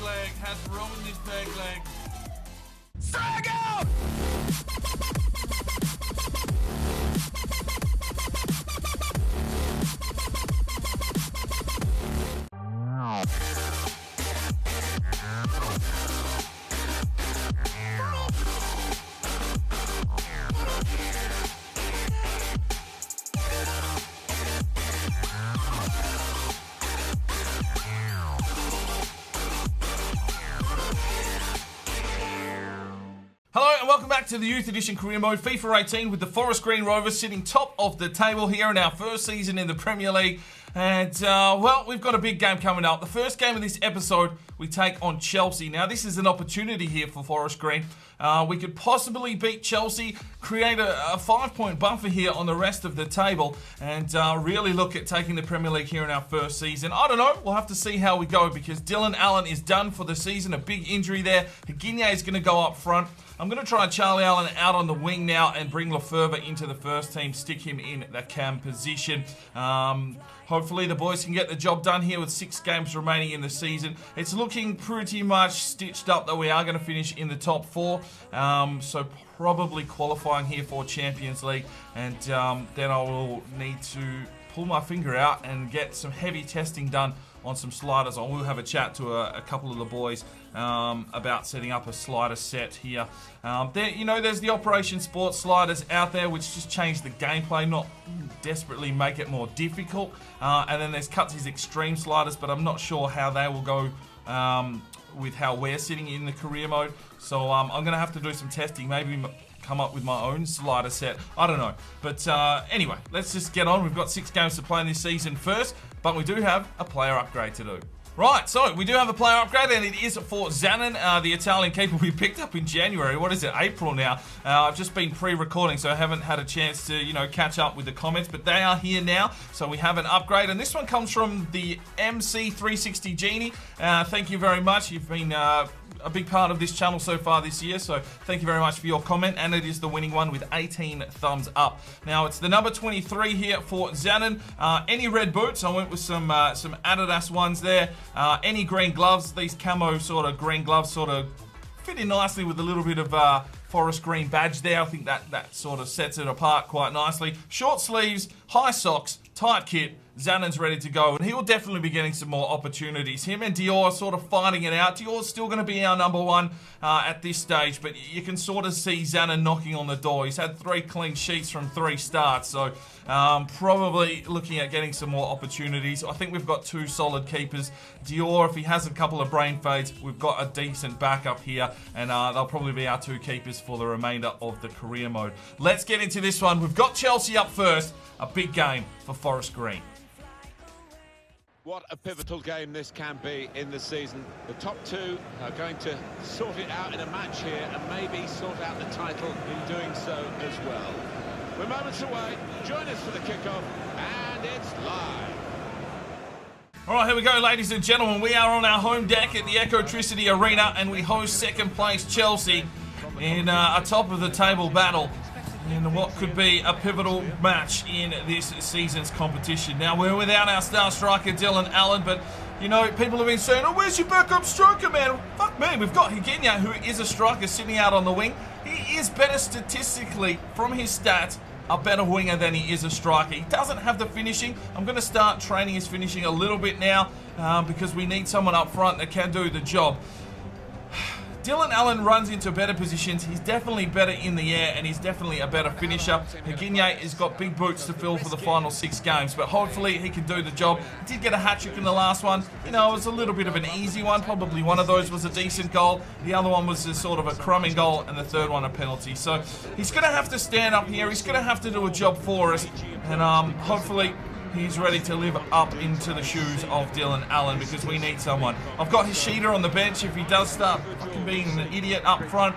leg, has ruined his peg leg. Strike out! Hello and welcome back to the Youth Edition Career Mode FIFA 18 with the Forest Green Rovers sitting top of the table here in our first season in the Premier League. And, well, we've got a big game coming up. The first game of this episode, we take on Chelsea. Now, this is an opportunity here for Forest Green. We could possibly beat Chelsea, create a 5-point buffer here on the rest of the table, and really look at taking the Premier League here in our first season. I don't know. We'll have to see how we go because Dylan Allen is done for the season. A big injury there. Higuinha is going to go up front. I'm going to try Charlie Allen out on the wing now and bring Lefebvre into the first team, stick him in the cam position. Hopefully the boys can get the job done here with 6 games remaining in the season. It's looking pretty much stitched up that we are going to finish in the top 4. So probably qualifying here for Champions League. And then I will need to pull my finger out and get some heavy testing done on some sliders. I will have a chat to a couple of the boys about setting up a slider set here. There's the Operation Sports sliders out there, which just change the gameplay, not desperately make it more difficult. And then there's Cutsy's Extreme sliders, but I'm not sure how they will go with how we're sitting in the career mode. So I'm going to have to do some testing, maybe come up with my own slider set. I don't know. But anyway, let's just get on. We've got 6 games to play in this season first, but we do have a player upgrade to do. Right, so we do have a player upgrade, and it is for Zanin, the Italian keeper we picked up in January. What is it, April now? I've just been pre-recording, so I haven't had a chance to, catch up with the comments, but they are here now, so we have an upgrade, and this one comes from the MC360 Genie. Thank you very much. You've been a big part of this channel so far this year, so thank you very much for your comment, and it is the winning one with 18 thumbs up. Now, it's the number 23 here for Zanin. Any red boots? I went with some Adidas ones there. Any green gloves? These camo sort of green gloves sort of fit in nicely with a little bit of forest green badge there. I think that sort of sets it apart quite nicely. Short sleeves, high socks, tight kit. Zanin's ready to go, and he will definitely be getting some more opportunities. Him and Dior are sort of fighting it out. Dior's still going to be our number 1 at this stage, but you can sort of see Zanin knocking on the door. He's had 3 clean sheets from 3 starts, so probably looking at getting some more opportunities. I think we've got 2 solid keepers. Dior, if he has a couple of brain fades, we've got a decent backup here, and they'll probably be our 2 keepers for the remainder of the career mode. Let's get into this one. We've got Chelsea up first. A big game for Forest Green. What a pivotal game this can be in the season. The top 2 are going to sort it out in a match here and maybe sort out the title in doing so as well. We're moments away. Join us for the kickoff, and it's live. All right, here we go, ladies and gentlemen. We are on our home deck at the Ecotricity Arena, and we host second place Chelsea in a top-of-the-table battle in what could be a pivotal match in this season's competition. Now, we're without our star striker, Dylan Allen, but, people have been saying, oh, where's your backup striker, man? Fuck me, we've got Higuinha, who is a striker, sitting out on the wing. He is better statistically, from his stats, a better winger than he is a striker. He doesn't have the finishing. I'm going to start training his finishing a little bit now because we need someone up front that can do the job. Dylan Allen runs into better positions. He's definitely better in the air, and he's definitely a better finisher. Higuinha has got big boots to fill for the final 6 games, but hopefully he can do the job. He did get a hat-trick in the last one. It was a little bit of an easy one. Probably one of those was a decent goal. The other one was a sort of a crumbing goal, and the third one a penalty. So he's going to have to stand up here. He's going to have to do a job for us, and hopefully he's ready to live up into the shoes of Dylan Allen because we need someone. I've got his Sheeter on the bench if he does start fucking being an idiot up front.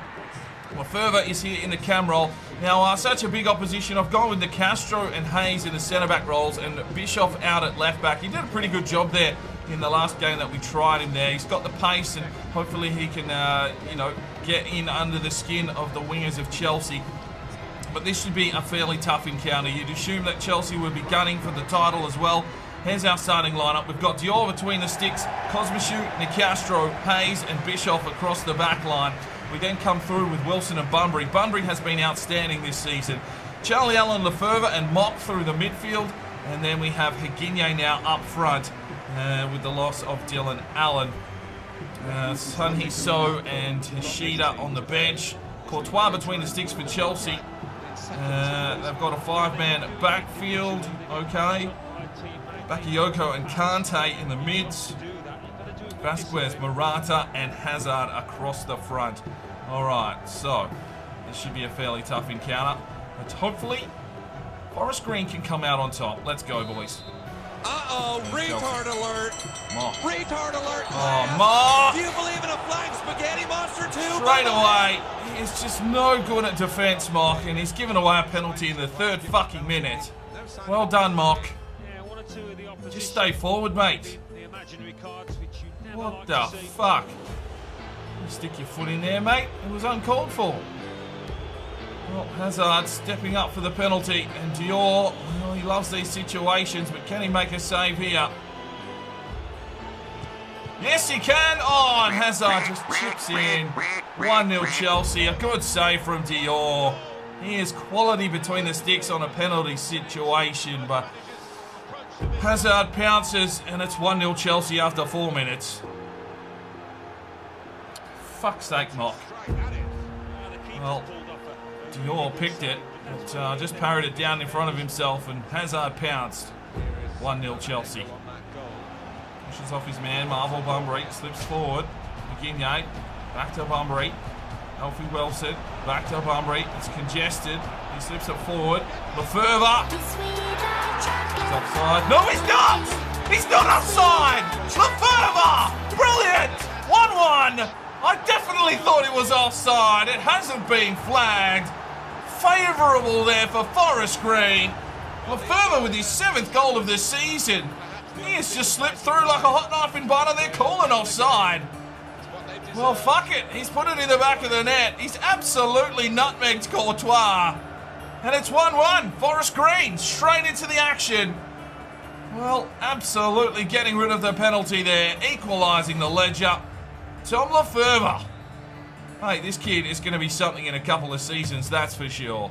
Lefebvre is here in the cam role. Now, such a big opposition. I've gone with the Castro and Hayes in the centre-back roles and Bischoff out at left-back. He did a pretty good job there in the last game that we tried him there. He's got the pace, and hopefully he can, get in under the skin of the wingers of Chelsea. But this should be a fairly tough encounter. You'd assume that Chelsea would be gunning for the title as well. Here's our starting lineup. We've got Dior between the sticks, Cosmichu, Nicastro, Hayes and Bischoff across the back line. We then come through with Wilson and Bunbury. Bunbury has been outstanding this season. Charlie Allen, Lefebvre and Mock through the midfield. And then we have Higuiñe now up front with the loss of Dylan Allen. Sun Hee-so and Hishida on the bench. Courtois between the sticks for Chelsea. They've got a 5-man backfield. Okay. Bakayoko and Kante in the mids. Vasquez, Morata and Hazard across the front. Alright, so this should be a fairly tough encounter. But hopefully, Forest Green can come out on top. Let's go, boys. Uh-oh, retard alert. Mock. Retard alert. Oh, Mock. Do you believe in a flying spaghetti monster too? Straight away, he's just no good at defence, Mock, and he's given away a penalty in the 3rd fucking minute. Well done, Mock. Just stay forward, mate. What the fuck? You stick your foot in there, mate. It was uncalled for. Well, Hazard stepping up for the penalty, and Dior, well, he loves these situations, but can he make a save here? Yes, he can. Oh, and Hazard just chips in. 1-0 Chelsea. A good save from Dior. He is quality between the sticks on a penalty situation, but Hazard pounces, and it's 1-0 Chelsea after 4 minutes. Fuck's sake, Mock. Well, Dior picked it, but just parried it down in front of himself, and Hazard pounced. 1-0 Chelsea. Pushes off his man, Marvel Bunbury, slips forward. Higuiñe, back to Bunbury. Alfie Wilson, back to Bunbury. It's congested. He slips it forward. Lefebvre. He's offside. No, he's not! He's not offside! Lefebvre! Brilliant! 1-1! I definitely thought it was offside. It hasn't been flagged. Favourable there for Forest Green. Lefebvre with his 7th goal of the season. He has just slipped through like a hot knife in butter. They're calling offside. Well, fuck it. He's put it in the back of the net. He's absolutely nutmegged Courtois. And it's 1-1. Forest Green straight into the action. Well, absolutely getting rid of the penalty there. Equalising the ledger. Tom Lefebvre. Hey, this kid is going to be something in a couple of seasons, that's for sure.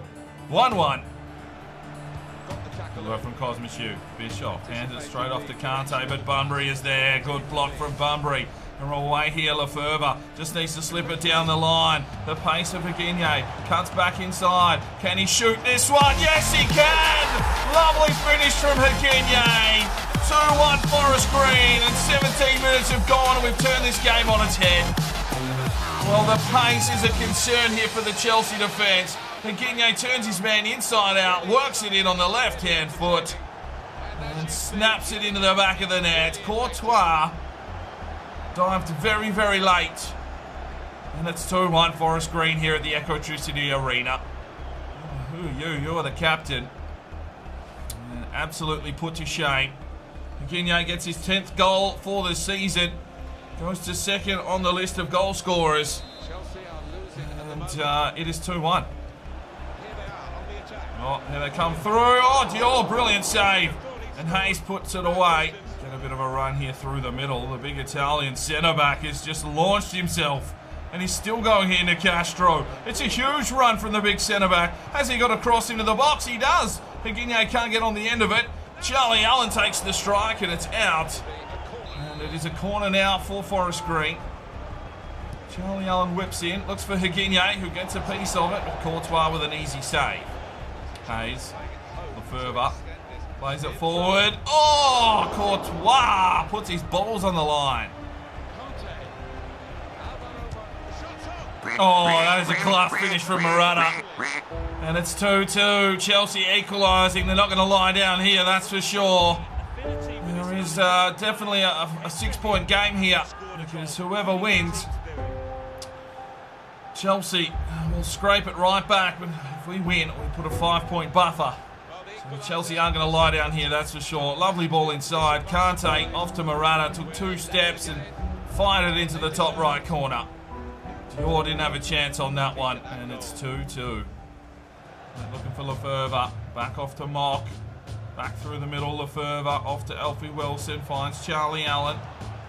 1-1. Good work from Cosmichu. Bischoff hands it straight off to Kante, but Bunbury is there. Good block from Bunbury. And we're away here, Lefebvre. Just needs to slip it down the line. The pace of Higuiñe. Cuts back inside. Can he shoot this one? Yes, he can! Lovely finish from Higuiñe. 2-1 Forest Green, and 17 minutes have gone, and we've turned this game on its head. Well, the pace is a concern here for the Chelsea defence. Higuiñe turns his man inside out, works it in on the left-hand foot, and snaps it into the back of the net. Courtois dived very, very late. And it's 2-1 Forest Green here at the Ecotricity Arena. You are the captain. And absolutely put to shame. Higuiñe gets his 10th goal for the season. Goes to 2nd on the list of goal scorers. And it is 2-1. Oh, here they come through. Oh, Dior, brilliant save. And Hayes puts it away. Get a bit of a run here through the middle. The big Italian centre-back has just launched himself. And he's still going here, Nicastro. It's a huge run from the big centre-back. Has he got a cross into the box? He does. Higuiñe can't get on the end of it. Charlie Allen takes the strike and it's out. And it is a corner now for Forest Green. Charlie Allen whips in, looks for Higuiñe, who gets a piece of it, but Courtois with an easy save. Hayes, Lefebvre, plays it forward. Oh, Courtois puts his balls on the line. Oh, that is a class finish from Morata. And it's 2-2. Chelsea equalising. They're not going to lie down here, that's for sure. There is definitely a 6-point game here, because whoever wins, Chelsea will scrape it right back. But if we win, we put a 5-point buffer. So Chelsea aren't going to lie down here, that's for sure. Lovely ball inside. Kante off to Morata, took 2 steps and fired it into the top right corner. Dior didn't have a chance on that one, and it's 2-2. Looking for Lefebvre. Back off to Mock. Back through the middle, Lefebvre off to Alfie Wilson, finds Charlie Allen.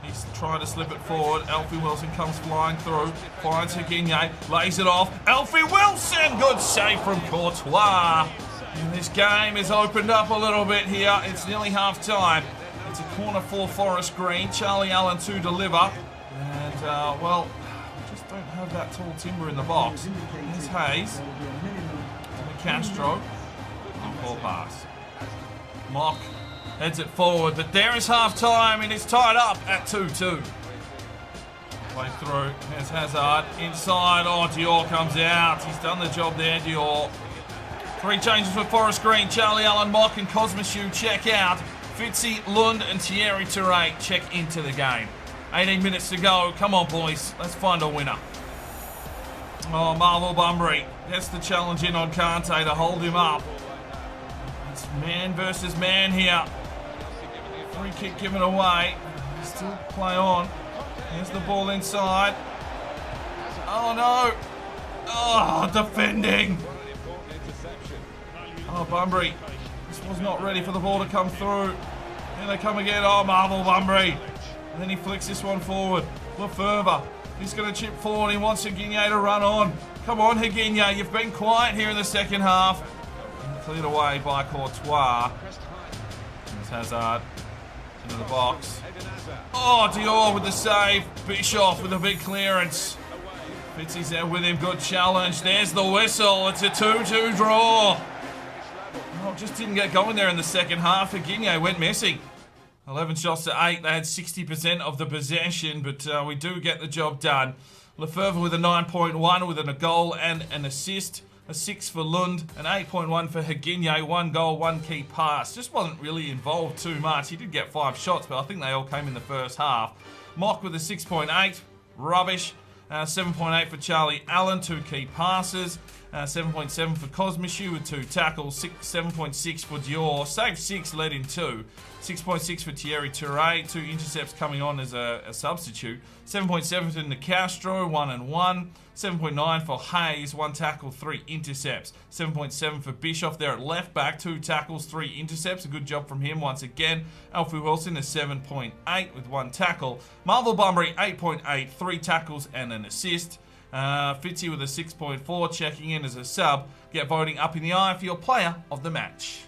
He's trying to slip it forward. Alfie Wilson comes flying through, finds Higuier, lays it off. Alfie Wilson! Good save from Courtois. And this game has opened up a little bit here. It's nearly half time. It's a corner for Forest Green. Charlie Allen to deliver. And, well, we just don't have that tall timber in the box. Here's Hayes. Castro. Ball pass. Mock heads it forward, but there is half time and it's tied up at 2-2. Way through. Here's Hazard. Inside. Oh, Dior comes out. He's done the job there, Dior. 3 changes for Forest Green. Charlie Allen, Mock and Cosmichu check out. Fitzy, Lund and Thierry Touré check into the game. 18 minutes to go. Come on, boys. Let's find a winner. Oh, Marvel Bunbury gets the challenge in on Kante to hold him up. It's man versus man here. Free kick given away. Still play on. Here's the ball inside. Oh, no. Oh, defending. Oh, Bunbury. This was not ready for the ball to come through. Here they come again. Oh, Marvel Bunbury. And then he flicks this one forward. Lefebvre. He's going to chip forward. He wants Higuier to run on. Come on, Higuier. You've been quiet here in the second half. And cleared away by Courtois. There's Hazard. Into the box. Oh, Dior with the save. Bischoff with a big clearance. Fitzy's there with him. Good challenge. There's the whistle. It's a 2-2 draw. Oh, just didn't get going there in the second half. Higuier went missing. 11 shots to 8. They had 60% of the possession, but we do get the job done. Lefebvre with a 9.1 with a goal and an assist. A 6 for Lund, an 8.1 for Higuier. 1 goal, 1 key pass. Just wasn't really involved too much. He did get 5 shots, but I think they all came in the first half. Mock with a 6.8. Rubbish. 7.8 for Charlie Allen. 2 key passes. 7.7 for Cosmichu with 2 tackles. 7.6 for Dior. Saved 6, led in 2. 6.6 for Thierry Touré. 2 intercepts coming on as a substitute. 7.7 for Nicastro. 1 and 1. 7.9 for Hayes. 1 tackle, 3 intercepts. 7.7 for Bischoff there at left back. 2 tackles, 3 intercepts. A good job from him once again. Alfie Wilson a 7.8 with 1 tackle. Marvel Bunbury 8.8. 3 tackles and an assist. Fitzy with a 6.4, checking in as a sub. Get voting up in the eye for your player of the match.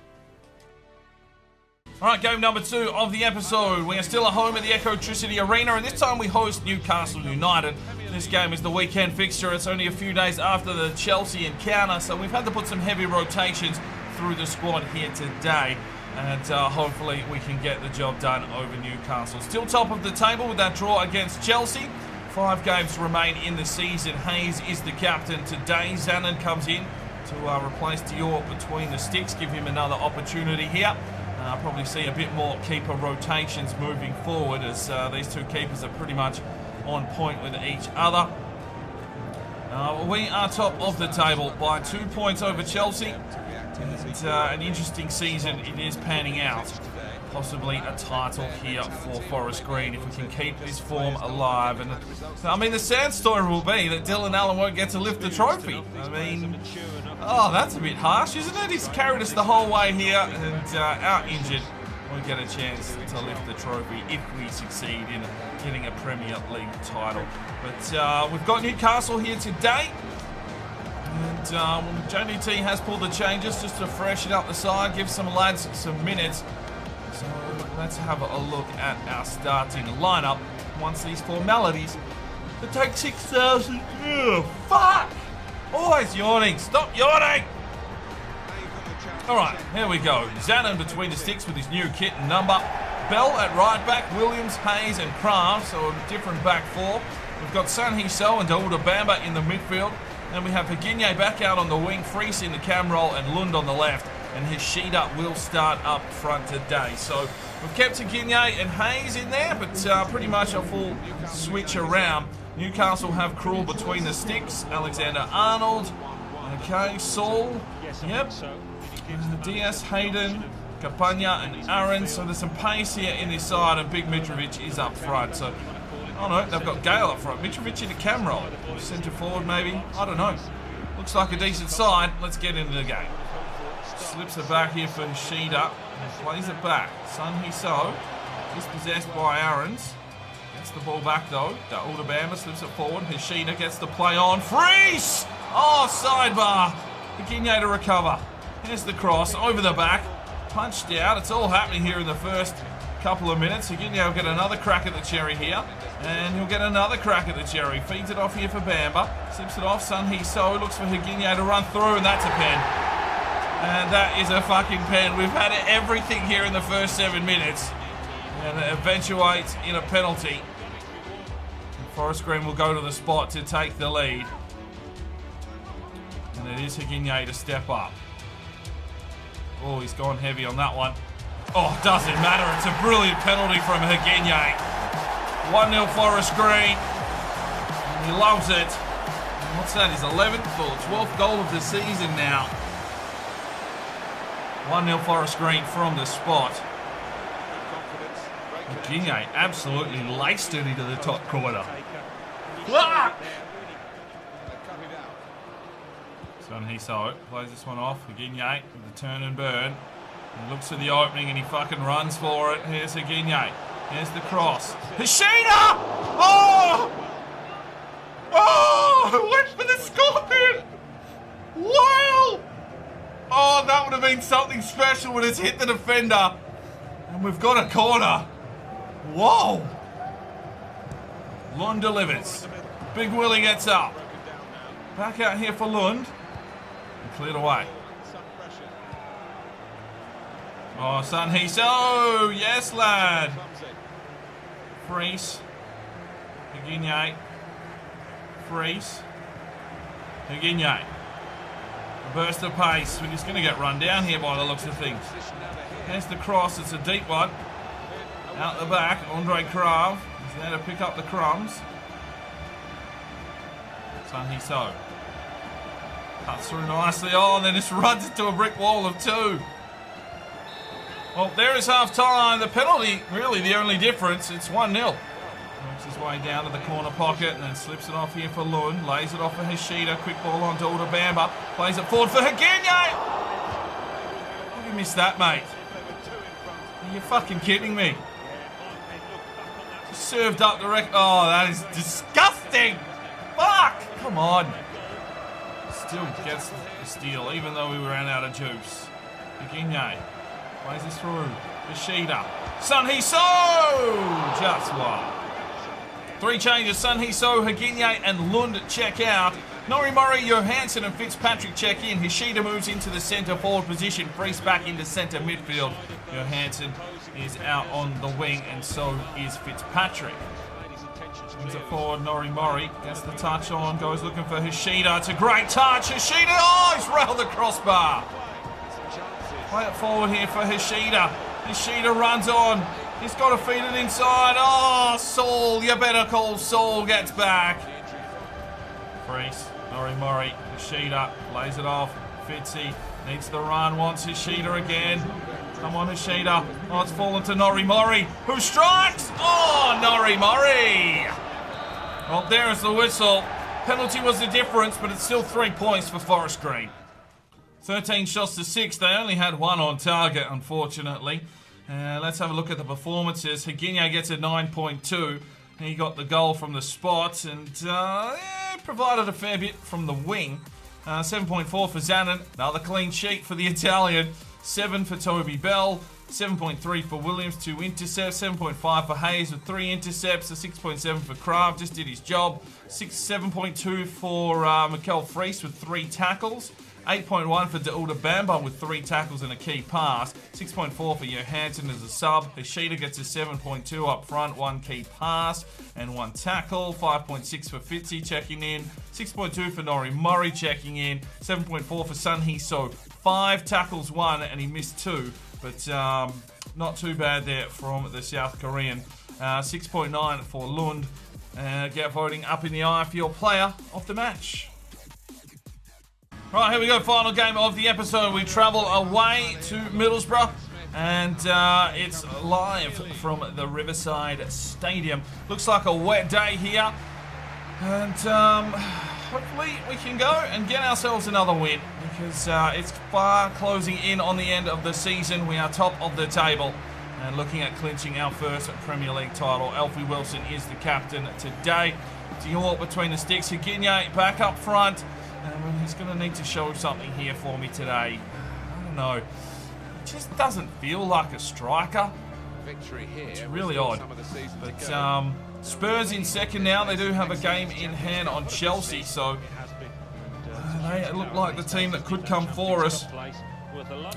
Alright, game number 2 of the episode. We are still at home at the Ecotricity Arena, and this time we host Newcastle United. This game is the weekend fixture. It's only a few days after the Chelsea encounter, so we've had to put some heavy rotations through the squad here today. And hopefully we can get the job done over Newcastle. Still top of the table with that draw against Chelsea. 5 games remain in the season. Hayes is the captain today. Zanin comes in to replace Dior between the sticks, give him another opportunity here. Probably see a bit more keeper rotations moving forward, as these 2 keepers are pretty much on point with each other. We are top of the table by 2 points over Chelsea. It's an interesting season. It is panning out. Possibly a title here for Forest Green if we can keep this form alive. And I mean, the sad story will be that Dylan Allen won't get to lift the trophy. I mean, oh, that's a bit harsh, isn't it? He's carried us the whole way here, and out injured, won't get a chance to lift the trophy if we succeed in getting a Premier League title. But we've got Newcastle here today. And JDT has pulled the changes just to freshen up the side, give some lads some minutes. So let's have a look at our starting lineup once these formalities that take 6,000. Fuck! Always yawning. Stop yawning! Alright, here we go. Zanin between the sticks with his new kit and number. Bell at right back, Williams, Hayes and Kraft, so a different back 4. We've got Sanhee So and Daouda Bamba in the midfield. Then we have Higuier back out on the wing, Friese in the cam role and Lund on the left. And Hishida will start up front today. So we've kept Higuier and Hayes in there, but pretty much a full switch around. Newcastle have Krul between the sticks. Alexander-Arnold. Okay, Saul. Yep. Diaz, Hayden, Campagna and Aaron. So there's some pace here in this side, and Big Mitrovic is up front. So, oh no, they've got Gale up front. Mitrovic in the cam role. Centre forward maybe. I don't know. Looks like a decent side. Let's get into the game. Slips it back here for Hishida. Plays it back. Sun Hee-so. Dispossessed by Aarons. Gets the ball back though. Bamba slips it forward. Hishida gets the play on. Freeze! Oh, sidebar. Higinye to recover. Here's the cross over the back. Punched out. It's all happening here in the first couple of minutes. Higinye will get another crack at the cherry here. And he'll get another crack at the cherry. Feeds it off here for Bamba. Slips it off. Sun Hee-so looks for Higinye to run through, and that's a pen. And that is a fucking pen. We've had everything here in the first 7 minutes. And it eventuates in a penalty. And Forest Green will go to the spot to take the lead. And it is Higinye to step up. Oh, he's gone heavy on that one. Oh, doesn't matter. It's a brilliant penalty from Higinye. 1-0 Forest Green. And he loves it. And what's that? His 11th or 12th goal of the season now. 1-0 Forest Green from the spot. Higinye absolutely laced it into the top corner. Ah! Sun Hee-so plays this one off. Higinye with the turn and burn. He looks at the opening and he fucking runs for it. Here's Higinye. Here's the cross. Hishida! Oh! Oh! Went for the scorpion! Wow! Oh, that would have been something special when it's hit the defender. And we've got a corner. Whoa! Lund delivers. Big Willie gets up. Back out here for Lund. And cleared away. Oh, Sun Hee-so! Yes, lad! Freeze. Higinye. Freeze. Higinye. A burst of pace. We're just going to get run down here by the looks of things. There's the cross. It's a deep one. Out the back. Andre Krav is there to pick up the crumbs. Sun Hee-so. Cuts through nicely. Oh, and then just runs into a brick wall of two. Well, there is half time. The penalty, really the only difference. It's 1-0. Works his way down to the corner pocket and then slips it off here for Lund. Lays it off for Hishida. Quick ball on to Bamba. Plays it forward for Higinye. How you missed that, mate? Are you fucking kidding me? Just served up the oh, that is disgusting. Fuck! Come on. Still gets the steal, even though we ran out of juice. Higinye. Plays this through. Hishida. Sun Hee-so! Just one. 3 changes. Sun Hee-so, Higinye and Lund check out. Norimori, Johansson and Fitzpatrick check in. Hishida moves into the centre forward position. Frees back into centre midfield. Johansson is out on the wing and so is Fitzpatrick. Brings it forward. Norimori gets the touch on. Goes looking for Hishida. It's a great touch. Hishida. Oh, he's railed the crossbar. Play it forward here for Hishida. Hishida runs on. He's got to feed it inside. Oh, Saul. You better call Saul. Gets back. Freeze. Norimori. Hishida lays it off. Fitzy needs the run. Wants Hishida again. Come on, Hishida. Oh, it's fallen to Norimori. Who strikes? Oh, Norimori. Well, there is the whistle. Penalty was the difference, but it's still 3 points for Forest Green. 13 shots to 6. They only had 1 on target, unfortunately. Let's have a look at the performances. Higinye gets a 9.2. He got the goal from the spot and provided a fair bit from the wing. 7.4 for Zanin. Another clean sheet for the Italian. 7 for Toby Bell. 7.3 for Williams, 2 intercepts. 7.5 for Hayes with 3 intercepts. A 6.7 for Krav, just did his job. 7.2 for Mikel Fries with 3 tackles. 8.1 for Bamba with 3 tackles and a key pass. 6.4 for Johansson as a sub. Hishida gets a 7.2 up front, 1 key pass and 1 tackle. 5.6 for Fitzy checking in. 6.2 for Norimori checking in. 7.4 for Sun Hee-so. 5 tackles, 1, and he missed 2. But not too bad there from the South Korean. 6.9 for Lund. Get voting up in the eye for your player of the match. Right, here we go. Final game of the episode. We travel away to Middlesbrough. And it's live from the Riverside Stadium. Looks like a wet day here. And hopefully we can go and get ourselves another win, because it's far closing in on the end of the season. We are top of the table and looking at clinching our first Premier League title. Alfie Wilson is the captain today. Dior between the sticks. Higinye back up front. He's going to need to show something here for me today. I don't know. It just doesn't feel like a striker. Victory here. It's really odd. But Spurs in second now. They do have a game in hand on Chelsea, so they look like the team that could come for us.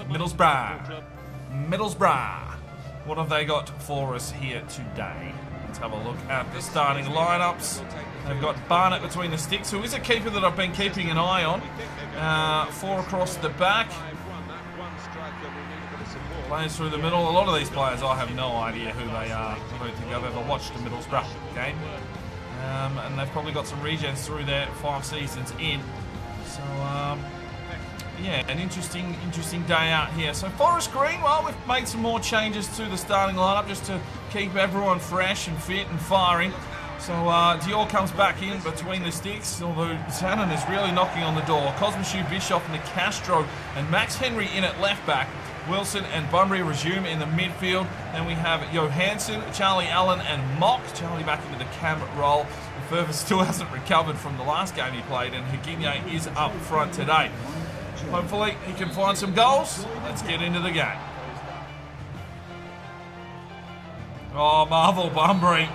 Middlesbrough. What have they got for us here today? Let's have a look at the starting lineups. They've got Barnett between the sticks, who is a keeper that I've been keeping an eye on. 4 across the back. Players through the middle. A lot of these players, I have no idea who they are. I don't think I've ever watched a Middlesbrough game. And they've probably got some regens through there 5 seasons in. So, yeah, an interesting day out here. So Forest Green, well, we've made some more changes to the starting lineup just to keep everyone fresh and fit and firing. So Dior comes back in between the sticks, although Zanon is really knocking on the door. Cosmichu, Bischoff, Nicastro and Max Henry in at left back. Wilson and Bunbury resume in the midfield. Then we have Johansson, Charlie Allen and Mock. Charlie back into the cam role. Further still hasn't recovered from the last game he played, and Higinye is up front today. Hopefully he can find some goals. Let's get into the game. Oh, Marvel Bunbury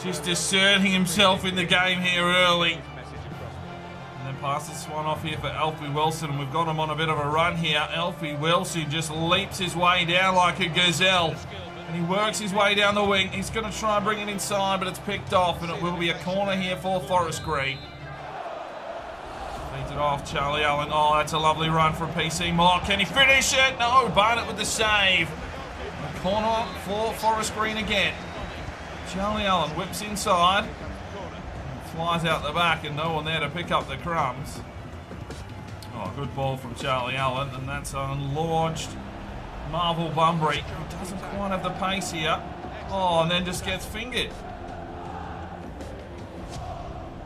just asserting himself in the game here early. And then passes this one off here for Alfie Wilson, and we've got him on a bit of a run here. Alfie Wilson just leaps his way down like a gazelle. And he works his way down the wing. He's going to try and bring it inside, but it's picked off, and it will be a corner here for Forest Green. Feeds it off, Charlie Allen. Oh, that's a lovely run from PC Mock. Can he finish it? No, Barnett with the save. A corner for Forest Green again. Charlie Allen whips inside. And flies out the back, and no one there to pick up the crumbs. Oh, good ball from Charlie Allen, and that's unlaunched. Marvel Bunbury, who doesn't quite have the pace here. Oh, and then just gets fingered.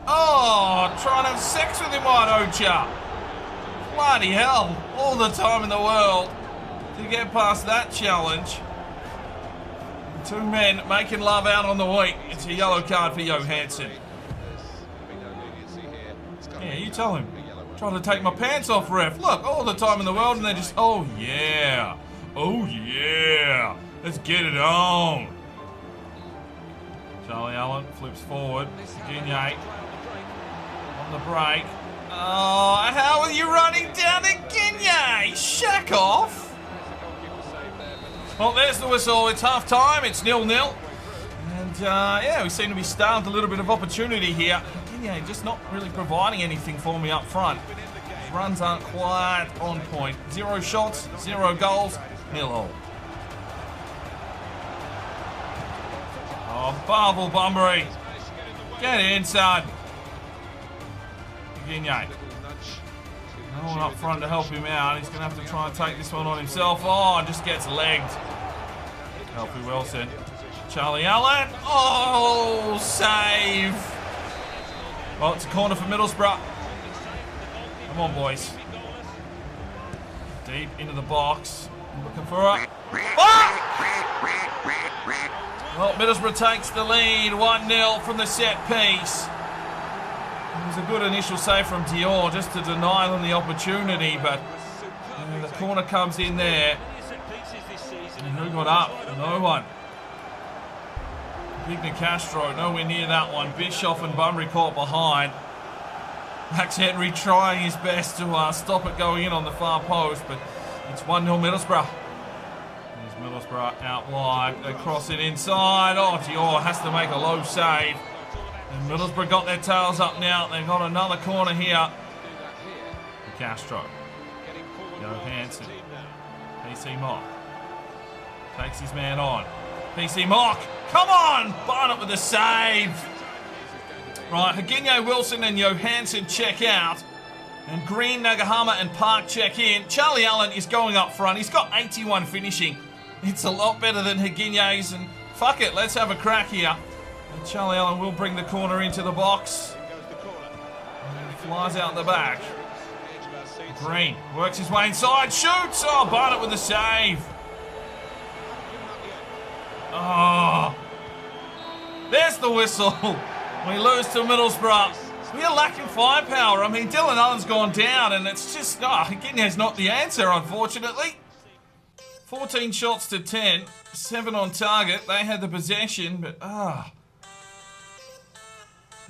Oh, trying to have sex with him, why don't ya? Bloody hell, all the time in the world to get past that challenge. 2 men making love out on the wing. It's a yellow card for Johansson. Yeah, you tell him. Trying to take my pants off, ref. Look, all the time in the world, and they just, oh yeah. Oh yeah, let's get it on. Charlie Allen flips forward. Higinye on the break. Oh, how are you running down Higinye? Shack off. Well, there's the whistle. It's half time. It's 0-0. And yeah, we seem to be starved a little bit of opportunity here. Higinye just not really providing anything for me up front. His runs aren't quite on point. 0 shots, 0 goals. 0-0. Oh, Marvel Bunbury. Get in, son. Higinye. No one up front to help him out. He's going to have to try and take this one on himself. Oh, and just gets legged. Alfie Wilson. Charlie Allen. Oh, save. Well, it's a corner for Middlesbrough. Come on, boys. Deep into the box. Looking for it. Oh! Well, Middlesbrough takes the lead 1-0 from the set piece. It was a good initial save from Dior just to deny them the opportunity, but the corner comes in there. And who got up? No one. Big Nicastro, nowhere near that one. Bischoff and Bunbury caught behind. Max Henry trying his best to stop it going in on the far post, but it's 1-0 Middlesbrough. There's Middlesbrough out wide. They cross it inside. Oh, Dior has to make a low save. And Middlesbrough got their tails up now. They've got another corner here. Castro. Johansson. PC Mock. Takes his man on. PC Mock. Come on! Barnett with the save. Right, Higinye, Wilson and Johansson check out. And Green, Nagahama and Park check in. Charlie Allen is going up front. He's got 81 finishing. It's a lot better than Higinye's. And fuck it, let's have a crack here. And Charlie Allen will bring the corner into the box. flies out the back. Green works his way inside, shoots! Oh, Barnett with the save. Oh, there's the whistle. We lose to Middlesbrough. We are lacking firepower. I mean, Dylan Allen's gone down, and it's just, Guiney's not the answer, unfortunately. 14 shots to 10, 7 on target. They had the possession, but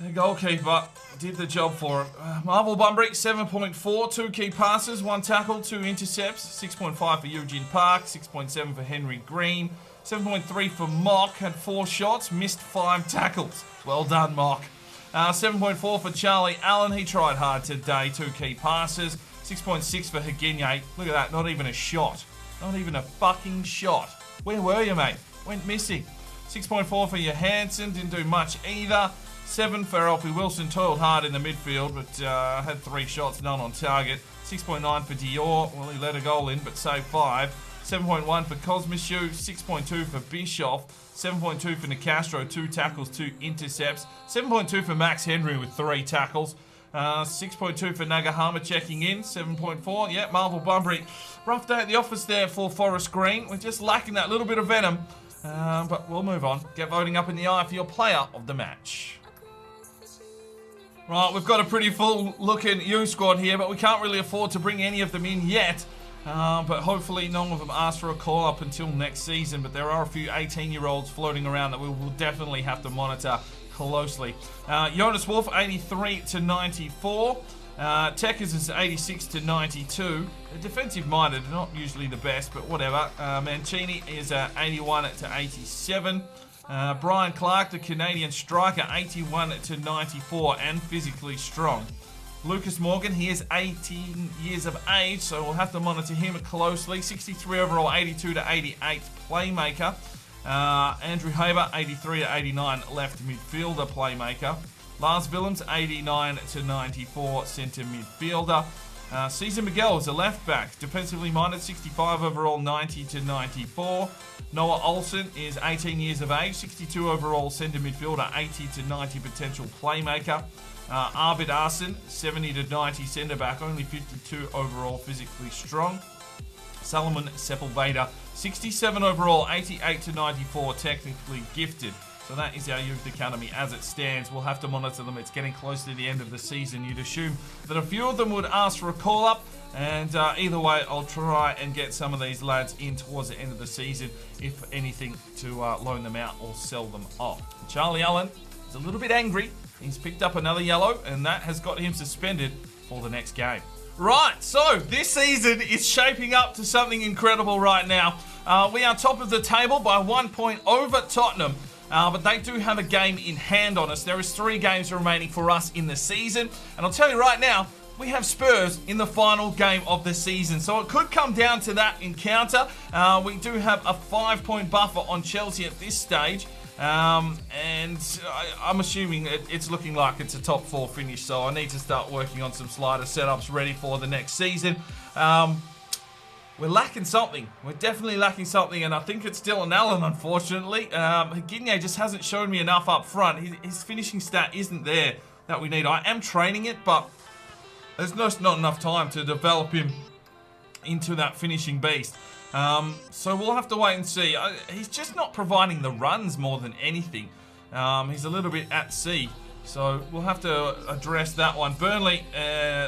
the goalkeeper did the job for him. Marvel Bunbury, 7.4, 2 key passes, 1 tackle, 2 intercepts, 6.5 for Eugene Park, 6.7 for Henry Green, 7.3 for Mock, had 4 shots, missed 5 tackles. Well done, Mock. 7.4 for Charlie Allen, he tried hard today, 2 key passes, 6.6 for Higinye. Look at that, not even a shot. Not even a fucking shot. Where were you, mate? Went missing. 6.4 for Johansson, didn't do much either. 7 for Alfie Wilson, toiled hard in the midfield, but had 3 shots, none on target. 6.9 for Dior, well, he let a goal in, but saved 5. 7.1 for Cosmichu, 6.2 for Bischoff, 7.2 for Nicastro, 2 tackles, 2 intercepts. 7.2 for Max Henry with 3 tackles. 6.2 for Nagahama checking in, 7.4. Yeah, Marvel Bunbury. Rough day at the office there for Forest Green. We're just lacking that little bit of venom. But we'll move on. Get voting up in the eye for your player of the match. Right, we've got a pretty full-looking U squad here, but we can't really afford to bring any of them in yet. But hopefully none of them ask for a call-up until next season. But there are a few 18-year-olds floating around that we will definitely have to monitor closely. Jonas Wolf, 83 to 94. Tekers is 86 to 92. Defensive-minded, not usually the best, but whatever. Mancini is 81 to 87. Brian Clark, the Canadian striker, 81 to 94 and physically strong. Lucas Morgan, he is 18 years of age, so we'll have to monitor him closely. 63 overall, 82 to 88 playmaker. Andrew Haber, 83 to 89 left midfielder playmaker. Lars Willems, 89 to 94 centre midfielder. Cesar Miguel is a left back, defensively minded, 65 overall, 90 to 94. Noah Olsen is 18 years of age, 62 overall centre midfielder, 80 to 90 potential playmaker. Arvid Arsen, 70 to 90 centre back, only 52 overall, physically strong. Salomon Sepulveda, 67 overall, 88 to 94, technically gifted. So that is our youth academy as it stands. We'll have to monitor them. It's getting close to the end of the season. You'd assume that a few of them would ask for a call-up. And either way, I'll try and get some of these lads in towards the end of the season, if anything, to loan them out or sell them off. Charlie Allen is a little bit angry. He's picked up another yellow, and that has got him suspended for the next game. Right, so this season is shaping up to something incredible right now. We are top of the table by 1 point over Tottenham. But they do have a game in hand on us. There is 3 games remaining for us in the season. And I'll tell you right now, we have Spurs in the final game of the season. So it could come down to that encounter. We do have a 5-point buffer on Chelsea at this stage. And I'm assuming it's looking like it's a top 4 finish. So I need to start working on some slider setups ready for the next season. We're lacking something. We're definitely lacking something, and I think it's Dylan Allen, unfortunately. Higinye just hasn't shown me enough up front. His finishing stat isn't there that we need. I am training it, but there's just not enough time to develop him into that finishing beast. So we'll have to wait and see. He's just not providing the runs more than anything. He's a little bit at sea, so we'll have to address that one. Burnley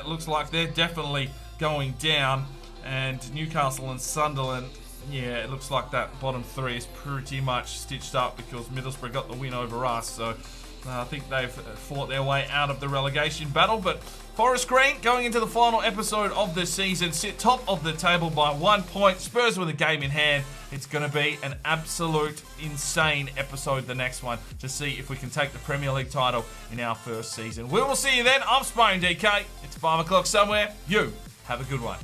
looks like they're definitely going down. And Newcastle and Sunderland, yeah, it looks like that bottom 3 is pretty much stitched up because Middlesbrough got the win over us. So I think they've fought their way out of the relegation battle. But Forest Green, going into the final episode of the season, sit top of the table by 1 point. Spurs with a game in hand. It's going to be an absolute insane episode, the next one, to see if we can take the Premier League title in our first season. We will see you then. I'm Sparring DK. It's 5 o'clock somewhere. You have a good one.